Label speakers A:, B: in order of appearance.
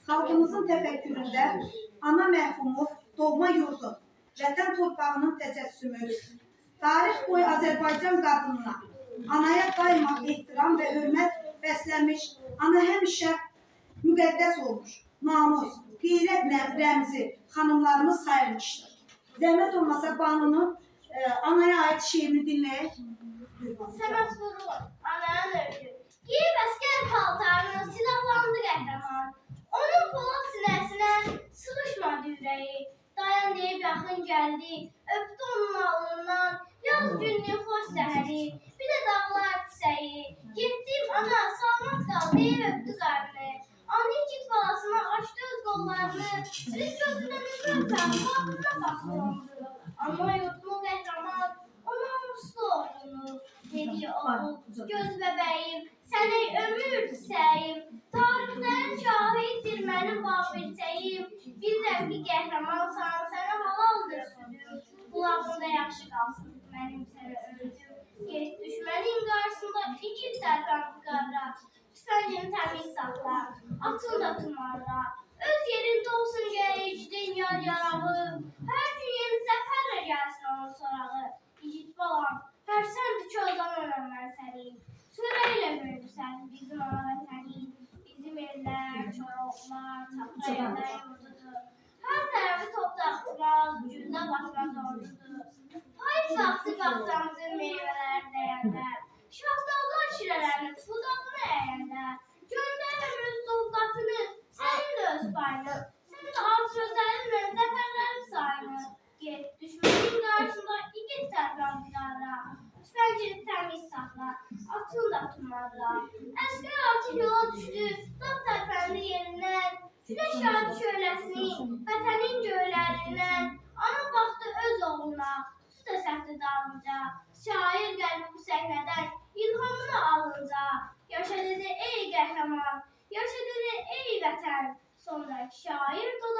A: Xalqımızın təfəkküründə ana mərhumu, doğma yurdu, vətən torpağının təcəssümü, tarix boyu Azərbaycan qadınına, anaya daima ehtiram və hörmət bəslənmiş, ana həmişə müqəddəs olmuş, namus, qeyrət rəmzi xanımlarımız sayılmışdır. Zəhmət olmasa Banının anaya ait şiirini dinləyək.
B: Səməd Vurğun, ananın öykü. Giyib əskər paltarını, silahlandı qəhrəman. Onun polad sinəsinə sıxışmadı ürəyi. Dayan deyib yaxın gəldi, öpdü onun alnından. Yaz günlük xoş səhəri, bir də dağlar çiçəyi. Getdim ana, salamat qal deyib öpdü qarnını. Ana igid balasına açdı öz qollarını. Üz gözündən üzü öpən, baxına baxıldı. Ana yurdumu qəhrəman, ona namuslu oğlunu. Dedi oğul, göz bəbəyim, sənə ömür çiçəyim. Tarixlərin şahiddir mənim bağbirçəyim. Bilirəm ki, qəhrəmansan, sənə halaldır südüm. Qulağında yaxşı qalsın mənim sənə öldüm. Get düşmənin qarşısında igid tərpən qara. Tüfəngini təmiz saxla, atın da tumarla. Öz yerində olsun gəyicidin yar yarağı. Hər gün yeni zəfərlə gəlsin onun sorağı. İgid balam, hərsəndir ki, ozan öləm mən səni. Çörəklə böyümsən bizim ana vətəni. Bizim evlər, çoroqlar, çapra yurdudur. Hər tərəfi toplaqdırmaz, güldə batmaz ordudur. Payız vaxtı baxtamızın meyvələri dəyəndə, şaxtallar şirələnib budağını əyəndə, göndərirəm öz zovqatını, sənin də öz payını, sənin də az sözlərinlə zəfərlərin sayını. Get, düşmənin qarşısında igid tərpən qara. Tüfəngini təmiz saxla, atın da tumarla. Əskər artıq yola düşdü, dağ tərpəndi yerindən. Günəş yağdı şöləsini, vətənin göylərindən. Ana baxdı öz oğluna, su da səpdi dalınca. Şair qəlbi bu səhnədən ilhamını alınca. Yaşa dedi ey qəhrəman, yaşa dedi ey vətən. Sonraki şair dodağı